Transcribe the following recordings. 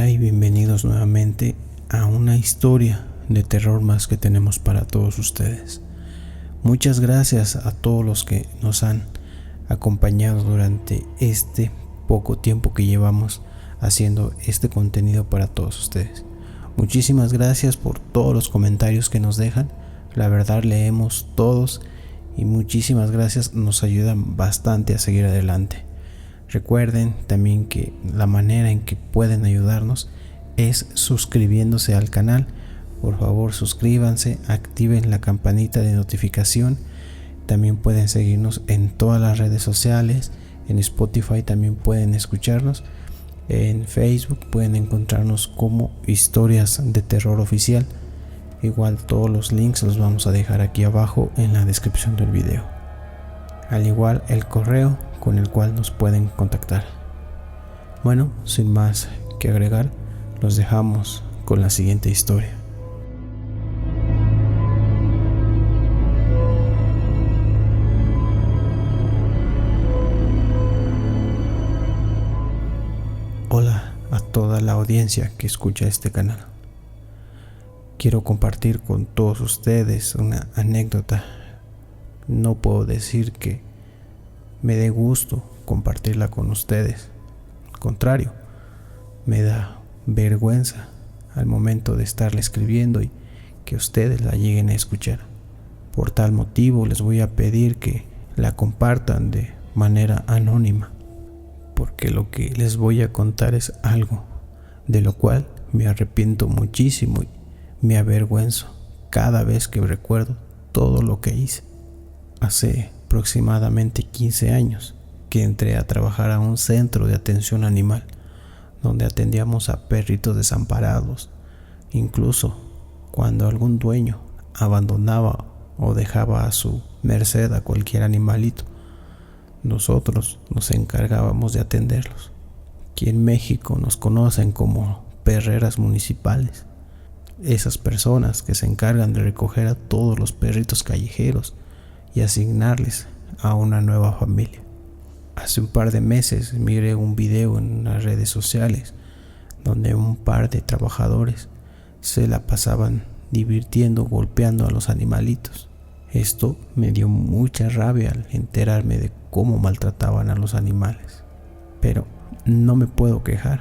Hola y bienvenidos nuevamente a una historia de terror más que tenemos para todos ustedes. Muchas gracias a todos los que nos han acompañado durante este poco tiempo que llevamos haciendo este contenido para todos ustedes. Muchísimas gracias por todos los comentarios que nos dejan. La verdad leemos todos y muchísimas gracias, nos ayudan bastante a seguir adelante. Recuerden también que la manera en que pueden ayudarnos es suscribiéndose al canal. Por favor, suscríbanse, activen la campanita de notificación. También pueden seguirnos en todas las redes sociales. En Spotify también pueden escucharnos. En Facebook pueden encontrarnos como Historias de Terror Oficial. Igual todos los links los vamos a dejar aquí abajo en la descripción del video. Al igual el correo con el cual nos pueden contactar. Bueno, sin más que agregar, los dejamos con la siguiente historia. Hola a toda la audiencia que escucha este canal. Quiero compartir con todos ustedes una anécdota. No puedo decir que me dé gusto compartirla con ustedes. Al contrario, me da vergüenza al momento de estarla escribiendo y que ustedes la lleguen a escuchar. Por tal motivo les voy a pedir que la compartan de manera anónima, porque lo que les voy a contar es algo de lo cual me arrepiento muchísimo y me avergüenzo cada vez que recuerdo todo lo que hice. Hace aproximadamente 15 años que entré a trabajar a un centro de atención animal donde atendíamos a perritos desamparados. Incluso cuando algún dueño abandonaba o dejaba a su merced a cualquier animalito, nosotros nos encargábamos de atenderlos. Aquí en México nos conocen como perreras municipales. Esas personas que se encargan de recoger a todos los perritos callejeros y asignarles a una nueva familia. Hace un par de meses miré un video en las redes sociales donde un par de trabajadores se la pasaban divirtiendo golpeando a los animalitos. Esto me dio mucha rabia al enterarme de cómo maltrataban a los animales. Pero no me puedo quejar,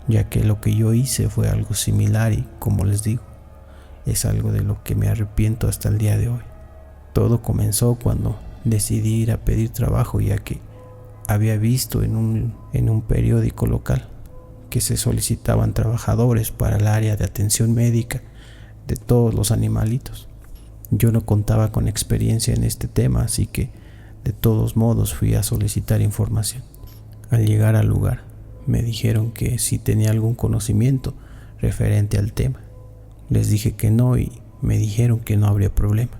ya que lo que yo hice fue algo similar y, como les digo, es algo de lo que me arrepiento hasta el día de hoy. Todo comenzó cuando decidí ir a pedir trabajo, ya que había visto en un periódico local que se solicitaban trabajadores para el área de atención médica de todos los animalitos. Yo no contaba con experiencia en este tema, así que de todos modos fui a solicitar información. Al llegar al lugar me dijeron que si tenía algún conocimiento referente al tema. Les dije que no y me dijeron que no habría problema.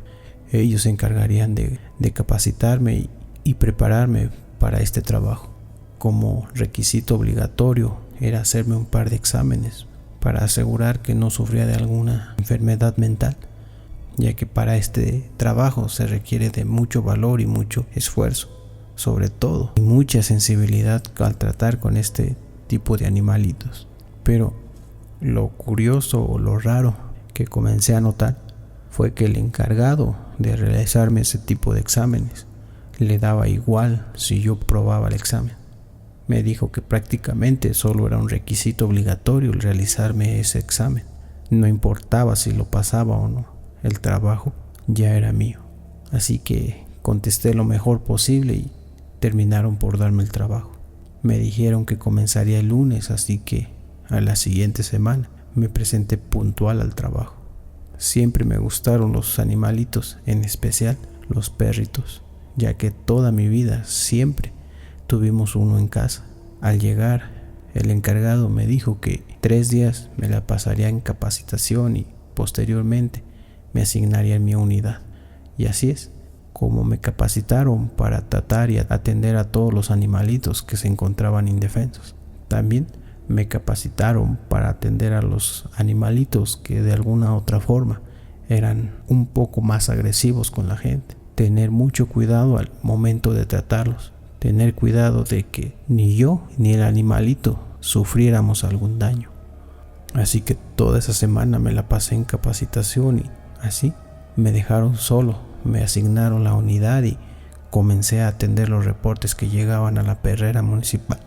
Ellos se encargarían de capacitarme y prepararme para este trabajo. Como requisito obligatorio era hacerme un par de exámenes para asegurar que no sufría de alguna enfermedad mental, ya que para este trabajo se requiere de mucho valor y mucho esfuerzo, sobre todo, y mucha sensibilidad al tratar con este tipo de animalitos. Pero lo curioso o lo raro que comencé a notar fue que el encargado de realizarme ese tipo de exámenes le daba igual si yo probaba el examen. Me dijo que prácticamente solo era un requisito obligatorio el realizarme ese examen. No importaba si lo pasaba o no, el trabajo ya era mío. Así que contesté lo mejor posible y terminaron por darme el trabajo. Me dijeron que comenzaría el lunes, así que a la siguiente semana me presenté puntual al trabajo. Siempre me gustaron los animalitos, en especial los perritos, ya que toda mi vida siempre tuvimos uno en casa. Al llegar, el encargado me dijo que 3 días me la pasaría en capacitación y posteriormente me asignaría en mi unidad. Y así es como me capacitaron para tratar y atender a todos los animalitos que se encontraban indefensos. También me capacitaron para atender a los animalitos que de alguna otra forma eran un poco más agresivos con la gente. Tener mucho cuidado al momento de tratarlos. Tener cuidado de que ni yo ni el animalito sufriéramos algún daño. Así que toda esa semana me la pasé en capacitación y así me dejaron solo, me asignaron la unidad y comencé a atender los reportes que llegaban a la perrera municipal.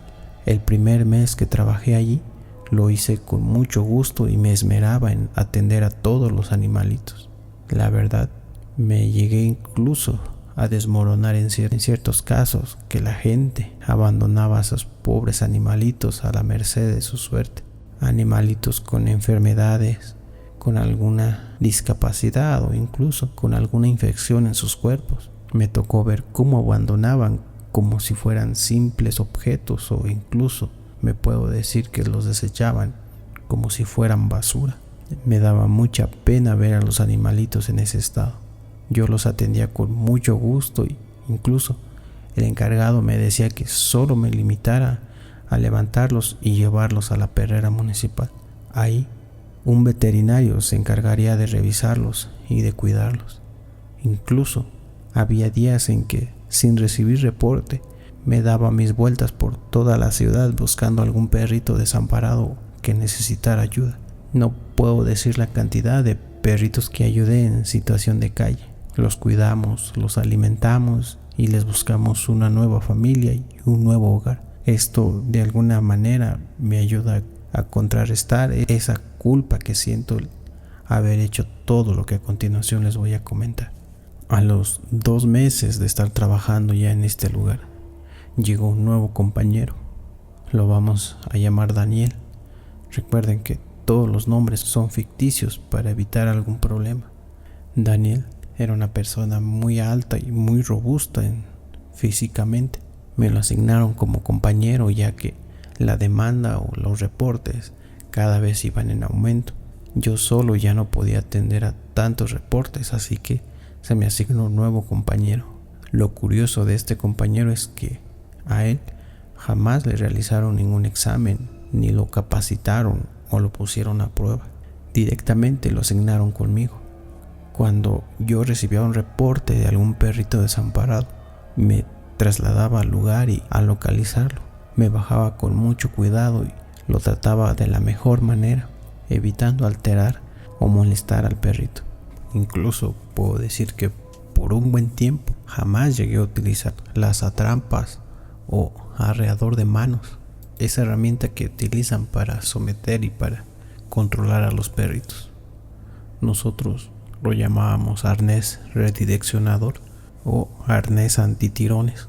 El primer mes que trabajé allí lo hice con mucho gusto y me esmeraba en atender a todos los animalitos. La verdad, me llegué incluso a desmoronar en ciertos casos que la gente abandonaba a esos pobres animalitos a la merced de su suerte. Animalitos con enfermedades, con alguna discapacidad o incluso con alguna infección en sus cuerpos. Me tocó ver cómo abandonaban como si fueran simples objetos o incluso me puedo decir que los desechaban como si fueran basura. Me daba mucha pena ver a los animalitos en ese estado. Yo los atendía con mucho gusto y incluso el encargado me decía que solo me limitara a levantarlos y llevarlos a la perrera municipal. Ahí un veterinario se encargaría de revisarlos y de cuidarlos. Incluso había días en que, sin recibir reporte, me daba mis vueltas por toda la ciudad buscando algún perrito desamparado que necesitara ayuda. No puedo decir la cantidad de perritos que ayudé en situación de calle. Los cuidamos, los alimentamos y les buscamos una nueva familia y un nuevo hogar. Esto de alguna manera me ayuda a contrarrestar esa culpa que siento al haber hecho todo lo que a continuación les voy a comentar. A los 2 meses de estar trabajando ya en este lugar, llegó un nuevo compañero. Lo vamos a llamar Daniel. Recuerden que todos los nombres son ficticios para evitar algún problema. Daniel era una persona muy alta y muy robusta físicamente. Me lo asignaron como compañero ya que la demanda o los reportes cada vez iban en aumento. Yo solo ya no podía atender a tantos reportes, así que se me asignó un nuevo compañero. Lo curioso de este compañero es que a él jamás le realizaron ningún examen, ni lo capacitaron o lo pusieron a prueba. Directamente lo asignaron conmigo. Cuando yo recibía un reporte de algún perrito desamparado, me trasladaba al lugar y a localizarlo. Me bajaba con mucho cuidado y lo trataba de la mejor manera, evitando alterar o molestar al perrito. Incluso puedo decir que por un buen tiempo jamás llegué a utilizar las atrampas o arreador de manos, esa herramienta que utilizan para someter y para controlar a los perritos. Nosotros lo llamábamos arnés redireccionador o arnés antitirones.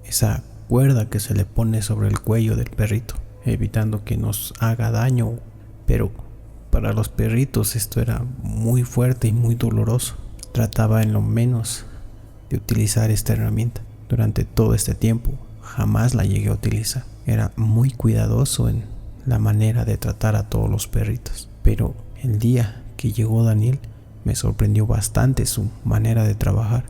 Esa cuerda que se le pone sobre el cuello del perrito, evitando que nos haga daño, pero para los perritos esto era muy fuerte y muy doloroso. Trataba en lo menos de utilizar esta herramienta. Durante todo este tiempo jamás la llegué a utilizar. Era muy cuidadoso en la manera de tratar a todos los perritos. Pero el día que llegó Daniel me sorprendió bastante su manera de trabajar,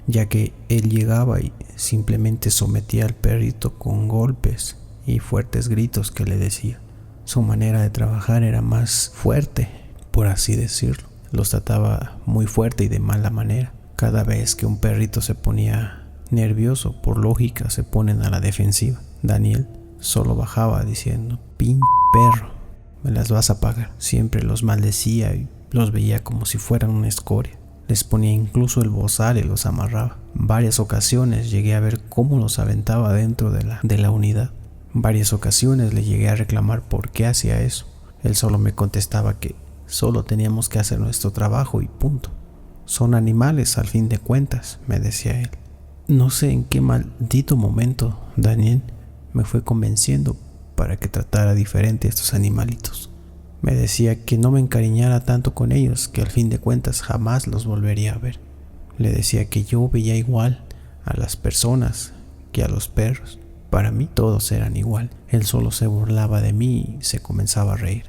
ya que él llegaba y simplemente sometía al perrito con golpes y fuertes gritos que le decía. Su manera de trabajar era más fuerte, por así decirlo. Los trataba muy fuerte y de mala manera. Cada vez que un perrito se ponía nervioso, por lógica se ponen a la defensiva. Daniel solo bajaba diciendo: "Pin perro, me las vas a pagar". Siempre los maldecía y los veía como si fueran una escoria. Les ponía incluso el bozal y los amarraba. Varias ocasiones llegué a ver cómo los aventaba dentro de la unidad. Varias ocasiones le llegué a reclamar por qué hacía eso. Él solo me contestaba que solo teníamos que hacer nuestro trabajo y punto. Son animales al fin de cuentas, me decía él. No sé en qué maldito momento Daniel me fue convenciendo para que tratara diferente a estos animalitos. Me decía que no me encariñara tanto con ellos, que al fin de cuentas jamás los volvería a ver. Le decía que yo veía igual a las personas que a los perros. Para mí todos eran igual. Él solo se burlaba de mí y se comenzaba a reír.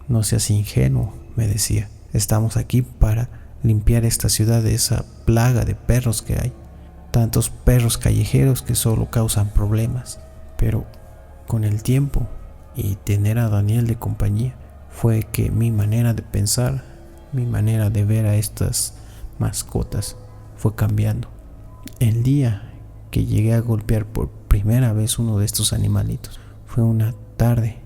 No seas ingenuo, me decía. Estamos aquí para limpiar esta ciudad de esa plaga de perros que hay. Tantos perros callejeros que solo causan problemas. Pero con el tiempo y tener a Daniel de compañía, fue que mi manera de pensar, mi manera de ver a estas mascotas fue cambiando. El día que llegué a golpear por primera vez uno de estos animalitos fue una tarde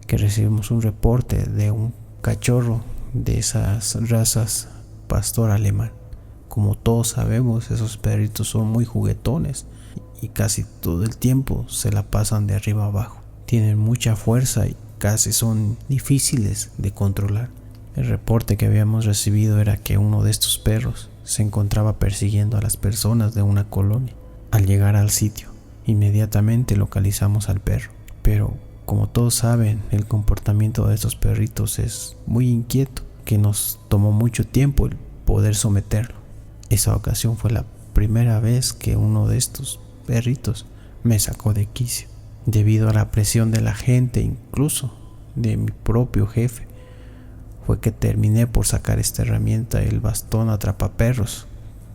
que recibimos un reporte de un cachorro de esas razas pastor alemán. Como todos sabemos, esos perritos son muy juguetones y casi todo el tiempo se la pasan de arriba abajo. Tienen mucha fuerza y casi son difíciles de controlar. El reporte que habíamos recibido era que uno de estos perros se encontraba persiguiendo a las personas de una colonia. Al llegar al sitio, inmediatamente localizamos al perro, pero como todos saben, el comportamiento de estos perritos es muy inquieto, que nos tomó mucho tiempo el poder someterlo. Esa ocasión fue la primera vez que uno de estos perritos me sacó de quicio. Debido a la presión de la gente, incluso de mi propio jefe, fue que terminé por sacar esta herramienta, el bastón atrapaperros,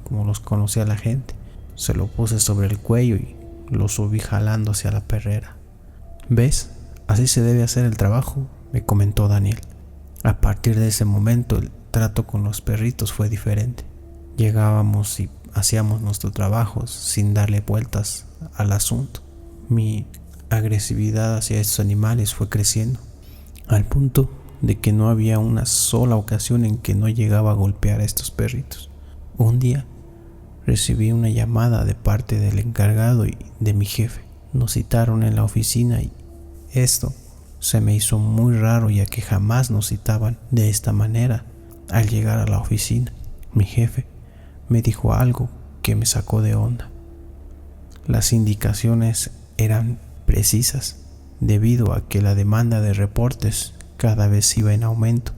como los conocía la gente. Se lo puse sobre el cuello y lo subí jalando hacia la perrera. ¿Ves? Así se debe hacer el trabajo, me comentó Daniel. A partir de ese momento el trato con los perritos fue diferente. Llegábamos y hacíamos nuestro trabajo sin darle vueltas al asunto. Mi agresividad hacia estos animales fue creciendo, al punto de que no había una sola ocasión en que no llegaba a golpear a estos perritos. Un día recibí una llamada de parte del encargado y de mi jefe. Nos citaron en la oficina y esto se me hizo muy raro, ya que jamás nos citaban de esta manera. Al llegar a la oficina, mi jefe me dijo algo que me sacó de onda. Las indicaciones eran precisas debido a que la demanda de reportes cada vez iba en aumento.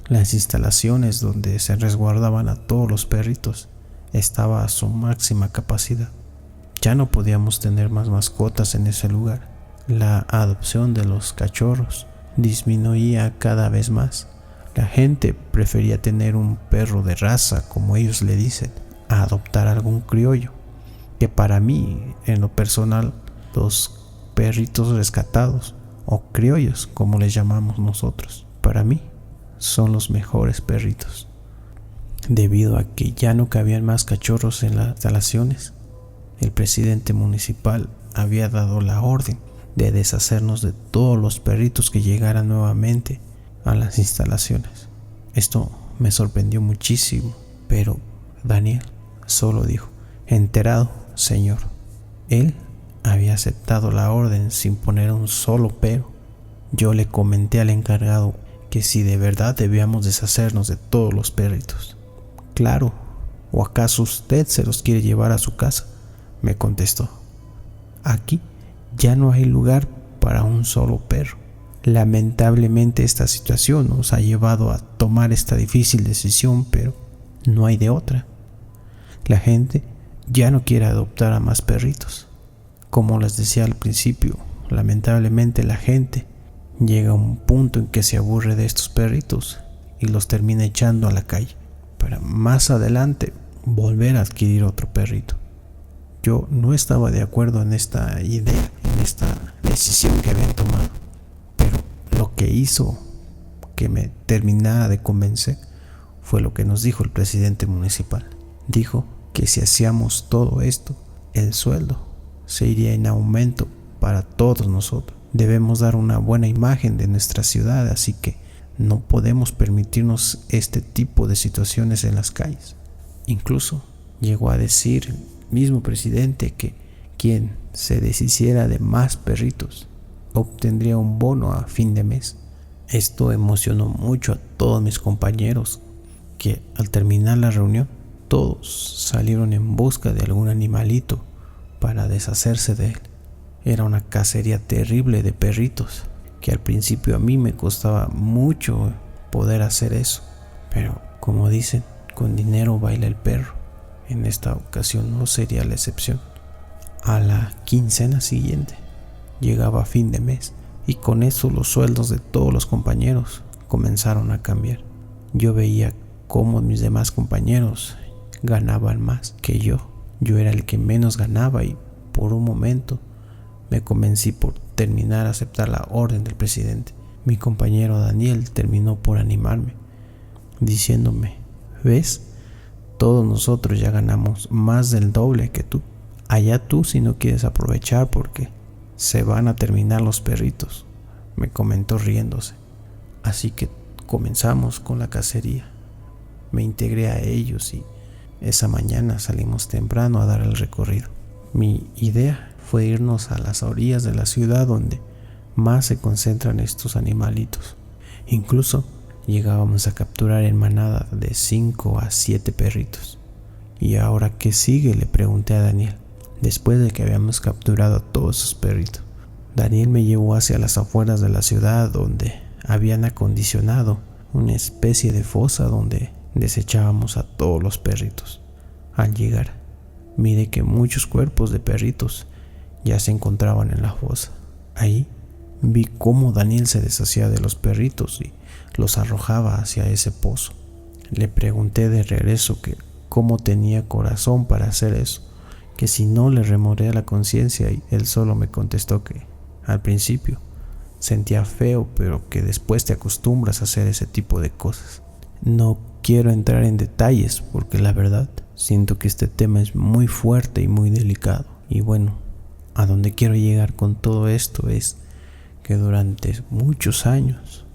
Las instalaciones donde se resguardaban a todos los perritos estaba a su máxima capacidad. Ya no podíamos tener más mascotas en ese lugar. La adopción de los cachorros disminuía cada vez más. La gente prefería tener un perro de raza, como ellos le dicen, a adoptar algún criollo, que para mí, en lo personal, los perritos rescatados o criollos, como les llamamos nosotros, para mí son los mejores perritos. Debido a que ya no cabían más cachorros en las instalaciones, el presidente municipal había dado la orden de deshacernos de todos los perritos que llegaran nuevamente a las instalaciones. Esto me sorprendió muchísimo, pero Daniel solo dijo: enterado, señor. Él había aceptado la orden sin poner un solo pero. Yo le comenté al encargado que si de verdad debíamos deshacernos de todos los perritos. Claro, ¿o acaso usted se los quiere llevar a su casa?, me contestó. Aquí ya no hay lugar para un solo perro. Lamentablemente esta situación nos ha llevado a tomar esta difícil decisión, pero no hay de otra. La gente ya no quiere adoptar a más perritos. Como les decía al principio, lamentablemente la gente llega a un punto en que se aburre de estos perritos y los termina echando a la calle, para más adelante volver a adquirir otro perrito. Yo no estaba de acuerdo en esta idea, en esta decisión que habían tomado, pero lo que hizo que me terminara de convencer fue lo que nos dijo el presidente municipal. Dijo que si hacíamos todo esto, el sueldo se iría en aumento para todos nosotros. Debemos dar una buena imagen de nuestra ciudad, así que no podemos permitirnos este tipo de situaciones en las calles. Incluso llegó a decir el mismo presidente que quien se deshiciera de más perritos obtendría un bono a fin de mes. Esto emocionó mucho a todos mis compañeros, que al terminar la reunión todos salieron en busca de algún animalito para deshacerse de él. Era una cacería terrible de perritos, que al principio a mí me costaba mucho poder hacer eso, pero como dicen, con dinero baila el perro. En esta ocasión no sería la excepción. A la quincena siguiente llegaba fin de mes y con eso los sueldos de todos los compañeros comenzaron a cambiar. Yo veía cómo mis demás compañeros ganaban más que yo. Yo era el que menos ganaba y por un momento me convencí por terminar a aceptar la orden del presidente. Mi compañero Daniel terminó por animarme, diciéndome: ¿ves? Todos nosotros ya ganamos más del doble que tú. Allá tú si no quieres aprovechar porque se van a terminar los perritos. me comentó riéndose. Así que comenzamos con la cacería. Me integré a ellos y esa mañana salimos temprano a dar el recorrido. Mi idea fue irnos a las orillas de la ciudad donde más se concentran estos animalitos. Incluso llegábamos a capturar en manada de 5 a 7 perritos. ¿Y ahora qué sigue?, le pregunté a Daniel, después de que habíamos capturado a todos esos perritos. Daniel me llevó hacia las afueras de la ciudad donde habían acondicionado una especie de fosa donde desechábamos a todos los perritos. Al llegar, miré que muchos cuerpos de perritos ya se encontraban en la fosa. Ahí vi cómo Daniel se deshacía de los perritos y los arrojaba hacia ese pozo. Le pregunté de regreso que cómo tenía corazón para hacer eso, que si no le remoría la conciencia, y él solo me contestó que al principio sentía feo, pero que después te acostumbras a hacer ese tipo de cosas. No quiero entrar en detalles porque la verdad siento que este tema es muy fuerte y muy delicado. Y bueno, a donde quiero llegar con todo esto es que durante muchos años,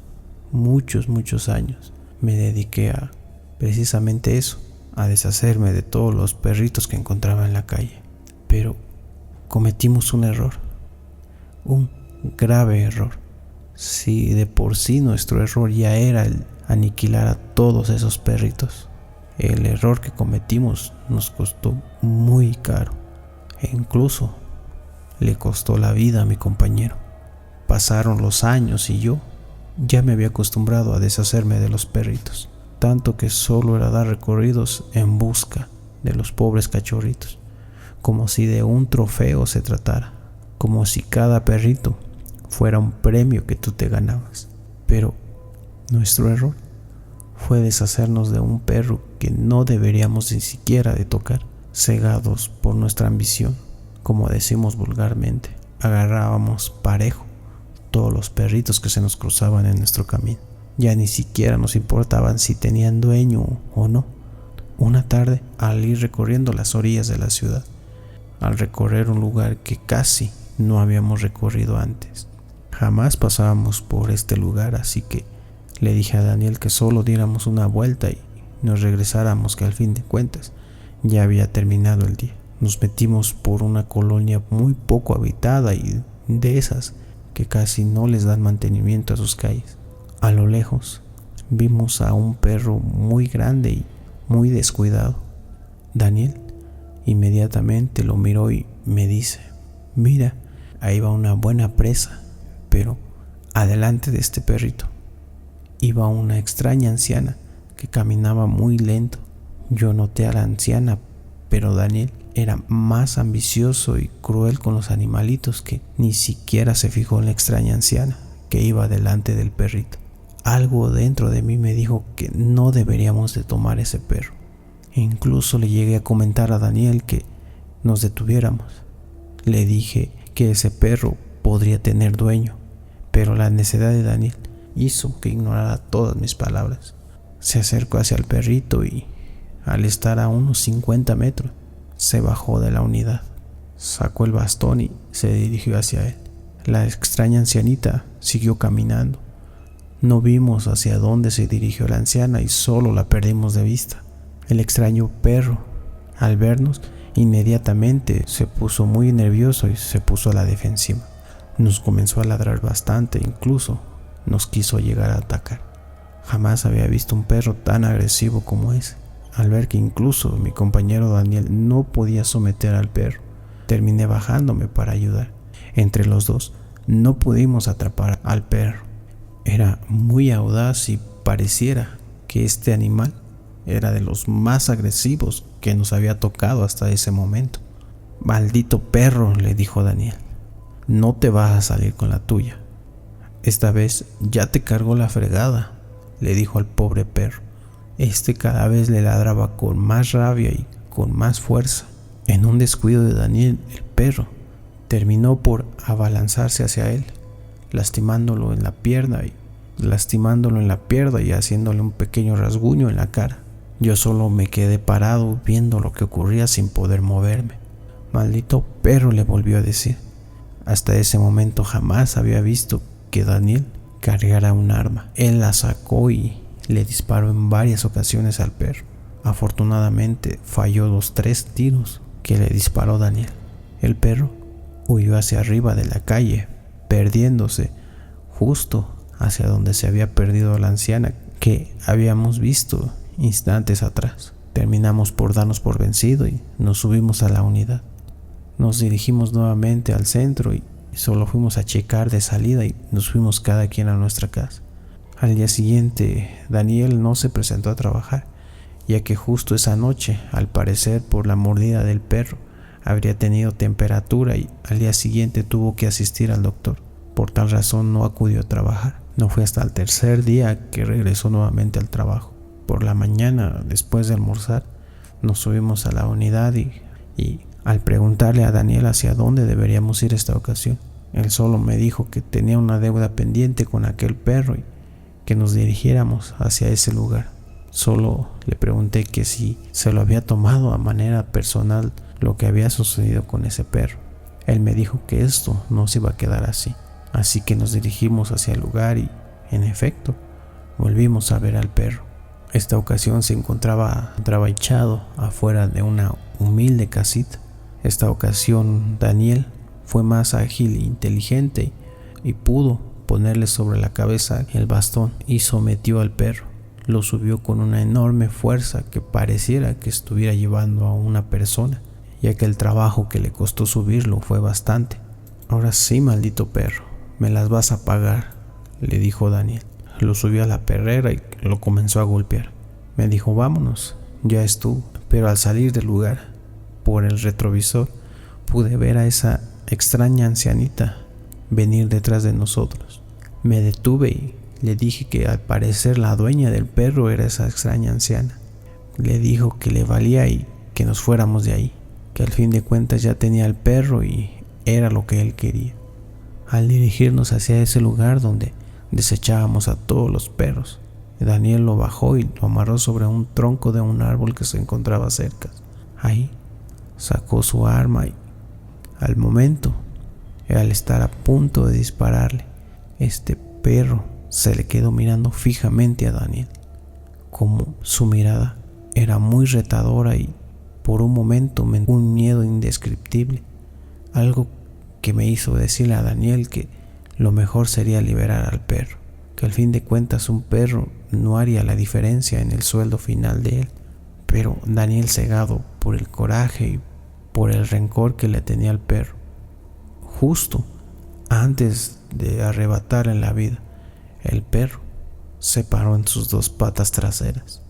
me dediqué a precisamente eso, a deshacerme de todos los perritos que encontraba en la calle. Pero cometimos un error, un grave error. Si de por sí nuestro error ya era el aniquilar a todos esos perritos, el error que cometimos nos costó muy caro e incluso le costó la vida a mi compañero. Pasaron los años y yo ya me había acostumbrado a deshacerme de los perritos, tanto que solo era dar recorridos en busca de los pobres cachorritos, como si de un trofeo se tratara, como si cada perrito fuera un premio que tú te ganabas. Pero nuestro error fue deshacernos de un perro que no deberíamos ni siquiera de tocar, cegados por nuestra ambición. Como decimos vulgarmente, agarrábamos parejo todos los perritos que se nos cruzaban en nuestro camino. Ya ni siquiera nos importaban si tenían dueño o no. Una tarde, al ir recorriendo las orillas de la ciudad, al recorrer un lugar que casi no habíamos recorrido antes, jamás pasábamos por este lugar, así que le dije a Daniel que solo diéramos una vuelta y nos regresáramos, que al fin de cuentas ya había terminado el día. Nos metimos por una colonia muy poco habitada y de esas que casi no les dan mantenimiento a sus calles. A lo lejos vimos a un perro muy grande y muy descuidado. Daniel inmediatamente lo miró y me dice: mira, ahí va una buena presa. Pero adelante de este perrito iba una extraña anciana que caminaba muy lento. Yo noté a la anciana, pero Daniel era más ambicioso y cruel con los animalitos que ni siquiera se fijó en la extraña anciana que iba delante del perrito. Algo dentro de mí me dijo que no deberíamos de tomar ese perro. E incluso le llegué a comentar a Daniel que nos detuviéramos. Le dije que ese perro podría tener dueño, pero la necedad de Daniel hizo que ignorara todas mis palabras. Se acercó hacia el perrito y, al estar a unos 50 metros, se bajó de la unidad, sacó el bastón y se dirigió hacia él. La extraña ancianita siguió caminando. No vimos hacia dónde se dirigió la anciana y solo la perdimos de vista. El extraño perro, al vernos, inmediatamente se puso muy nervioso y se puso a la defensiva. Nos comenzó a ladrar bastante, incluso nos quiso llegar a atacar. Jamás había visto un perro tan agresivo como ese. Al ver que incluso mi compañero Daniel no podía someter al perro, terminé bajándome para ayudar. Entre los dos no pudimos atrapar al perro. Era muy audaz y pareciera que este animal era de los más agresivos que nos había tocado hasta ese momento. Maldito perro, le dijo Daniel, no te vas a salir con la tuya. Esta vez ya te cargó la fregada, le dijo al pobre perro. Este cada vez le ladraba con más rabia y con más fuerza. En un descuido de Daniel, el perro terminó por abalanzarse hacia él, lastimándolo en la pierna y haciéndole un pequeño rasguño en la cara. Yo solo me quedé parado viendo lo que ocurría sin poder moverme. Maldito perro, le volvió a decir. Hasta ese momento jamás había visto que Daniel cargara un arma. Él la sacó y le disparó en varias ocasiones al perro. Afortunadamente falló los 3 tiros que le disparó Daniel. El perro huyó hacia arriba de la calle, perdiéndose justo hacia donde se había perdido la anciana que habíamos visto instantes atrás. Terminamos por darnos por vencido y nos subimos a la unidad. Nos dirigimos nuevamente al centro y solo fuimos a checar de salida y nos fuimos cada quien a nuestra casa. Al día siguiente, Daniel no se presentó a trabajar, ya que justo esa noche, al parecer por la mordida del perro, habría tenido temperatura y al día siguiente tuvo que asistir al doctor. Por tal razón no acudió a trabajar. No fue hasta el tercer día que regresó nuevamente al trabajo. Por la mañana, después de almorzar, nos subimos a la unidad y al preguntarle a Daniel hacia dónde deberíamos ir esta ocasión, él solo me dijo que tenía una deuda pendiente con aquel perro y que nos dirigiéramos hacia ese lugar. Solo le pregunté que si se lo había tomado a manera personal lo que había sucedido con ese perro. Él me dijo que esto no se iba a quedar así. Así que nos dirigimos hacia el lugar y, en efecto, volvimos a ver al perro. Esta ocasión se encontraba echado afuera de una humilde casita. Esta ocasión Daniel fue más ágil e inteligente y pudo ponerle sobre la cabeza el bastón y sometió al perro. Lo subió con una enorme fuerza que pareciera que estuviera llevando a una persona, ya que el trabajo que le costó subirlo fue bastante. Ahora sí, maldito perro, me las vas a pagar, le dijo Daniel. Lo subió a la perrera y lo comenzó a golpear. Me dijo, vámonos, ya estuvo. Pero al salir del lugar, por el retrovisor, pude ver a esa extraña ancianita venir detrás de nosotros. Me detuve y le dije que al parecer la dueña del perro era esa extraña anciana. Le dijo que le valía y que nos fuéramos de ahí, que al fin de cuentas ya tenía el perro y era lo que él quería. Al dirigirnos hacia ese lugar donde desechábamos a todos los perros, Daniel lo bajó y lo amarró sobre un tronco de un árbol que se encontraba cerca. Ahí sacó su arma y al momento, al estar a punto de dispararle, este perro se le quedó mirando fijamente a Daniel. Como su mirada era muy retadora y por un momento me dio un miedo indescriptible, algo que me hizo decirle a Daniel que lo mejor sería liberar al perro, que al fin de cuentas un perro no haría la diferencia en el sueldo final de él. Pero Daniel, cegado por el coraje y por el rencor que le tenía al perro, justo antes de arrebatarle la vida, el perro se paró en sus 2 patas traseras.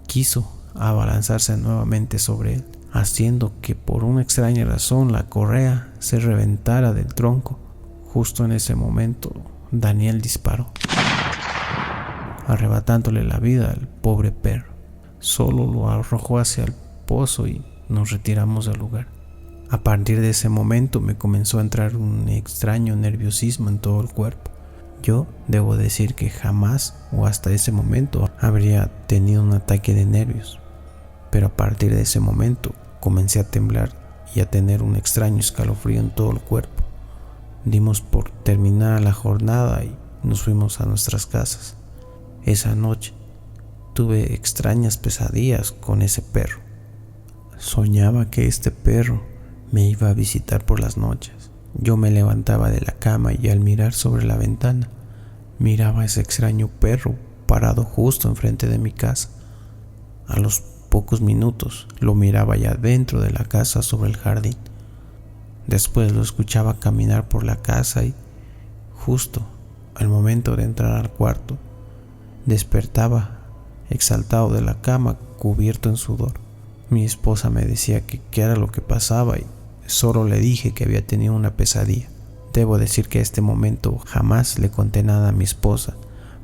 Quiso abalanzarse nuevamente sobre él, haciendo que por una extraña razón la correa se reventara del tronco. Justo en ese momento, Daniel disparó, arrebatándole la vida al pobre perro. Solo lo arrojó hacia el pozo y nos retiramos del lugar. A partir de ese momento me comenzó a entrar un extraño nerviosismo en todo el cuerpo. Yo debo decir que jamás o hasta ese momento habría tenido un ataque de nervios, pero a partir de ese momento comencé a temblar y a tener un extraño escalofrío en todo el cuerpo. Dimos por terminada la jornada y nos fuimos a nuestras casas. Esa noche tuve extrañas pesadillas con ese perro. Soñaba que este perro me iba a visitar por las noches. Yo me levantaba de la cama y al mirar sobre la ventana, miraba a ese extraño perro parado justo enfrente de mi casa. A los pocos minutos lo miraba ya dentro de la casa sobre el jardín. Después lo escuchaba caminar por la casa y justo al momento de entrar al cuarto, despertaba exaltado de la cama, cubierto en sudor. Mi esposa me decía que qué era lo que pasaba y solo le dije que había tenido una pesadilla. Debo decir que a este momento jamás le conté nada a mi esposa,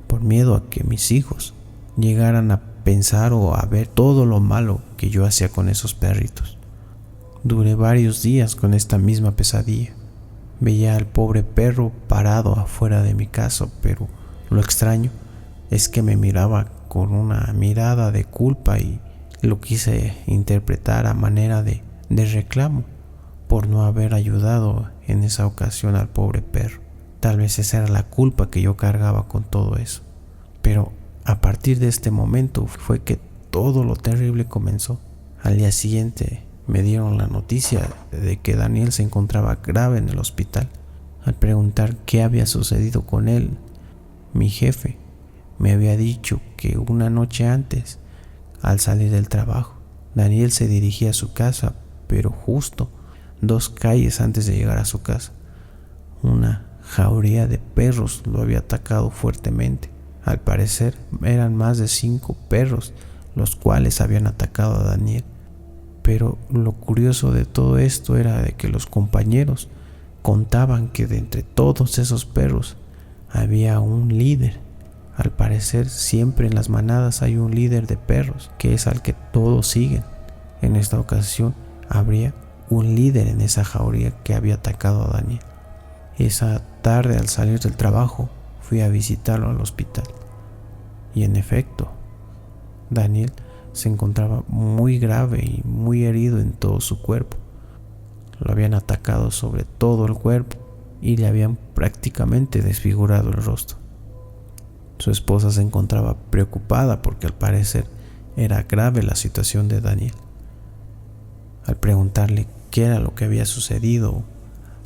por miedo a que mis hijos llegaran a pensar o a ver todo lo malo que yo hacía con esos perritos. Duré varios días con esta misma pesadilla. Veía al pobre perro parado afuera de mi casa, pero lo extraño es que me miraba con una mirada de culpa y lo quise interpretar a manera de reclamo por no haber ayudado en esa ocasión al pobre perro. Tal vez esa era la culpa que yo cargaba con todo eso. Pero a partir de este momento fue que todo lo terrible comenzó. Al día siguiente me dieron la noticia de que Daniel se encontraba grave en el hospital. Al preguntar qué había sucedido con él, mi jefe me había dicho que una noche antes, al salir del trabajo, Daniel se dirigía a su casa, pero justo 2 calles antes de llegar a su casa, una jauría de perros lo había atacado fuertemente. Al parecer eran más de 5 perros los cuales habían atacado a Daniel. Pero lo curioso de todo esto era de que los compañeros contaban que de entre todos esos perros había un líder. Al parecer siempre en las manadas hay un líder de perros que es al que todos siguen. En esta ocasión habría un líder en esa jauría que había atacado a Daniel. Esa tarde, al salir del trabajo, fui a visitarlo al hospital. Y en efecto, Daniel se encontraba muy grave y muy herido en todo su cuerpo. Lo habían atacado sobre todo el cuerpo y le habían prácticamente desfigurado el rostro. Su esposa se encontraba preocupada porque al parecer era grave la situación de Daniel. Al preguntarle qué era lo que había sucedido,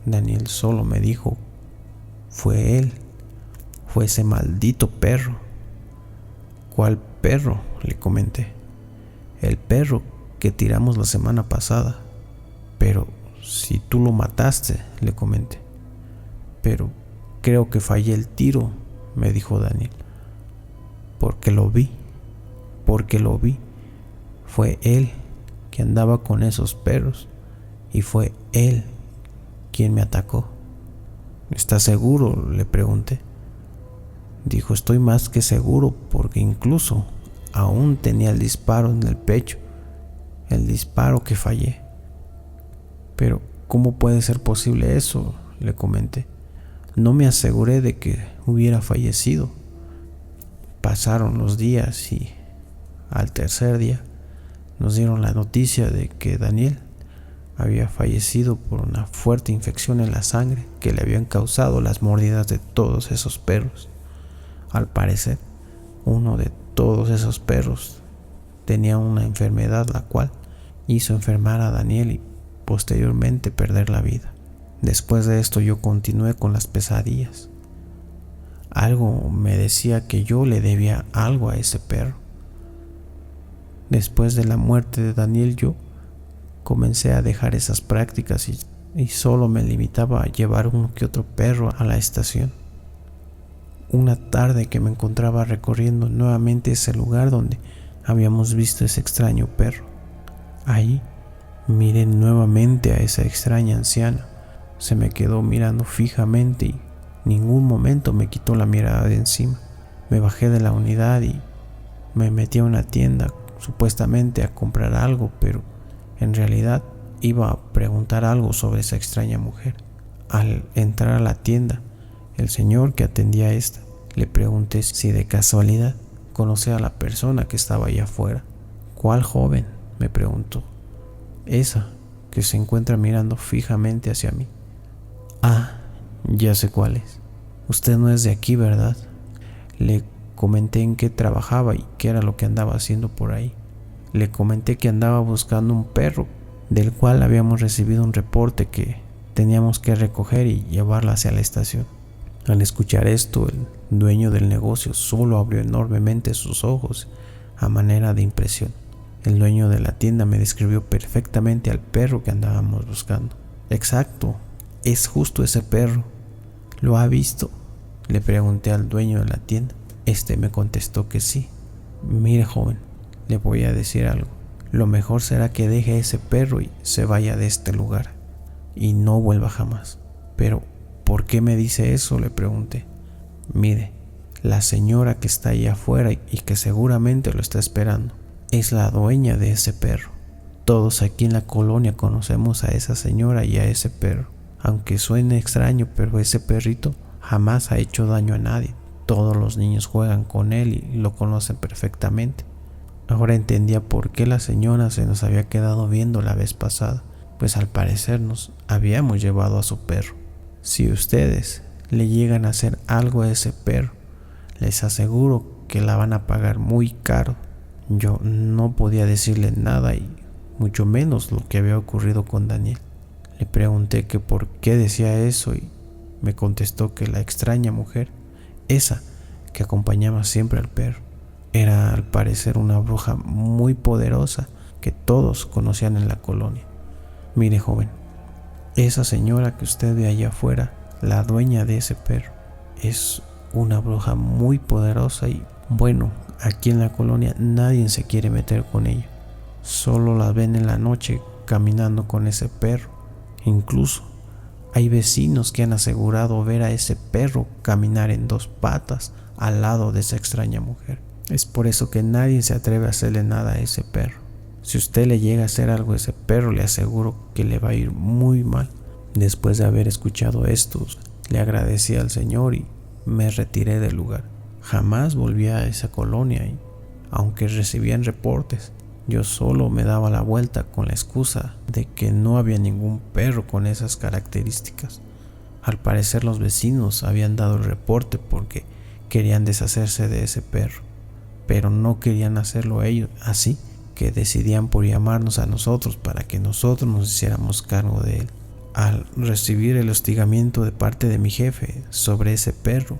Daniel solo me dijo: fue él, fue ese maldito perro. ¿Cuál perro?, le comenté. El perro que tiramos la semana pasada. Pero si tú lo mataste, le comenté. Pero creo que fallé el tiro, me dijo Daniel. Porque lo vi. Fue él que andaba con esos perros y fue él quien me atacó. ¿Estás seguro?, le pregunté. Dijo: estoy más que seguro, porque incluso aún tenía el disparo en el pecho, el disparo que fallé. Pero ¿cómo puede ser posible eso?, le comenté. No me aseguré de que hubiera fallecido. Pasaron los días y al tercer día nos dieron la noticia de que Daniel había fallecido por una fuerte infección en la sangre que le habían causado las mordidas de todos esos perros. Al parecer, uno de todos esos perros tenía una enfermedad la cual hizo enfermar a Daniel y posteriormente perder la vida. Después de esto yo continué con las pesadillas. Algo me decía que yo le debía algo a ese perro. Después de la muerte de Daniel, yo comencé a dejar esas prácticas y solo me limitaba a llevar uno que otro perro a la estación. Una tarde que me encontraba recorriendo nuevamente ese lugar donde habíamos visto ese extraño perro, ahí miré nuevamente a esa extraña anciana. Se me quedó mirando fijamente y ningún momento me quitó la mirada de encima. Me bajé de la unidad y me metí a una tienda supuestamente a comprar algo, pero en realidad iba a preguntar algo sobre esa extraña mujer. Al entrar a la tienda, el señor que atendía a esta, le pregunté si de casualidad conocía a la persona que estaba allá afuera. ¿Cuál joven?, me preguntó. Esa que se encuentra mirando fijamente hacia mí. Ah, ya sé cuál es. Usted no es de aquí, ¿verdad? Le comenté en qué trabajaba y qué era lo que andaba haciendo por ahí. Le comenté que andaba buscando un perro del cual habíamos recibido un reporte que teníamos que recoger y llevarla hacia la estación. Al escuchar esto, el dueño del negocio solo abrió enormemente sus ojos a manera de impresión. El dueño de la tienda me describió perfectamente al perro que andábamos buscando. Exacto, es justo ese perro. ¿Lo ha visto?, le pregunté al dueño de la tienda. Este me contestó que sí. Mire, joven, le voy a decir algo. Lo mejor será que deje ese perro y se vaya de este lugar y no vuelva jamás. Pero ¿por qué me dice eso?, le pregunté. Mire, la señora que está allá afuera y que seguramente lo está esperando es la dueña de ese perro. Todos aquí en la colonia conocemos a esa señora y a ese perro. Aunque suene extraño, pero ese perrito jamás ha hecho daño a nadie. Todos los niños juegan con él y lo conocen perfectamente. Ahora entendía por qué la señora se nos había quedado viendo la vez pasada, pues al parecer nos habíamos llevado a su perro. Si ustedes le llegan a hacer algo a ese perro, les aseguro que la van a pagar muy caro. Yo no podía decirle nada y mucho menos lo que había ocurrido con Daniel. Le pregunté que por qué decía eso y me contestó que la extraña mujer, esa que acompañaba siempre al perro, era al parecer una bruja muy poderosa que todos conocían en la colonia. Mire, joven, esa señora que usted ve allá afuera, la dueña de ese perro, es una bruja muy poderosa y bueno, aquí en la colonia nadie se quiere meter con ella. Solo la ven en la noche caminando con ese perro. Incluso hay vecinos que han asegurado ver a ese perro caminar en dos patas al lado de esa extraña mujer. Es por eso que nadie se atreve a hacerle nada a ese perro. Si usted le llega a hacer algo a ese perro, le aseguro que le va a ir muy mal. Después de haber escuchado esto, le agradecí al Señor y me retiré del lugar. Jamás volví a esa colonia y, aunque recibían reportes, yo solo me daba la vuelta con la excusa de que no había ningún perro con esas características. Al parecer los vecinos habían dado el reporte porque querían deshacerse de ese perro, pero no querían hacerlo ellos, así que decidían por llamarnos a nosotros para que nosotros nos hiciéramos cargo de él. Al recibir el hostigamiento de parte de mi jefe sobre ese perro,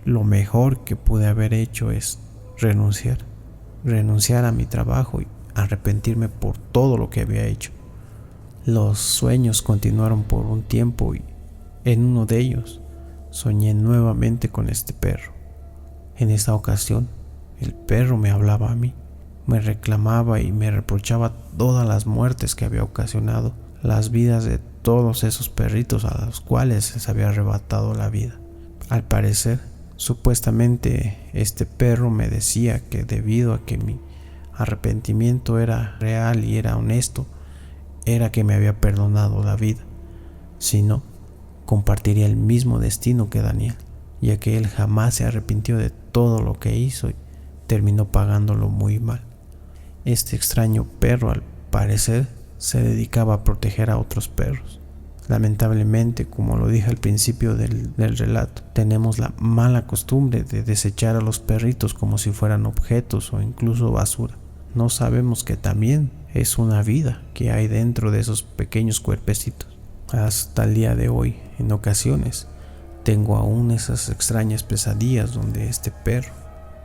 lo mejor que pude haber hecho es renunciar a mi trabajo y arrepentirme por todo lo que había hecho. Los sueños continuaron por un tiempo y en uno de ellos soñé nuevamente con este perro. En esta ocasión, el perro me hablaba a mí, me reclamaba y me reprochaba todas las muertes que había ocasionado, las vidas de todos esos perritos a los cuales se les había arrebatado la vida. Al parecer, supuestamente este perro me decía que debido a que mi arrepentimiento era real y era honesto, era que me había perdonado la vida. Si no, compartiría el mismo destino que Daniel, ya que él jamás se arrepintió de todo lo que hizo y terminó pagándolo muy mal. Este extraño perro, al parecer, se dedicaba a proteger a otros perros. Lamentablemente, como lo dije al principio del relato, tenemos la mala costumbre de desechar a los perritos como si fueran objetos o incluso basura. No sabemos que también es una vida que hay dentro de esos pequeños cuerpecitos. Hasta el día de hoy, en ocasiones, tengo aún esas extrañas pesadillas donde este perro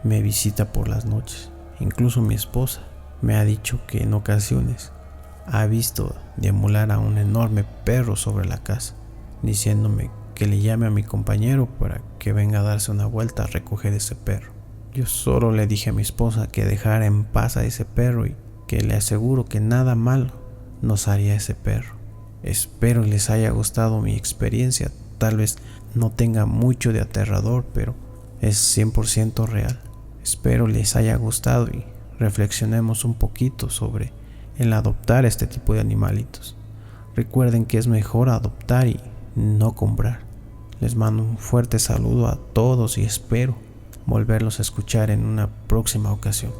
me visita por las noches. Incluso mi esposa me ha dicho que en ocasiones ha visto deambular a un enorme perro sobre la casa, diciéndome que le llame a mi compañero para que venga a darse una vuelta a recoger ese perro. Yo solo le dije a mi esposa que dejara en paz a ese perro y que le aseguro que nada malo nos haría ese perro. Espero les haya gustado mi experiencia. Tal vez no tenga mucho de aterrador, pero es 100% real. Espero les haya gustado y reflexionemos un poquito sobre el adoptar este tipo de animalitos. Recuerden que es mejor adoptar y no comprar. Les mando un fuerte saludo a todos y espero volverlos a escuchar en una próxima ocasión.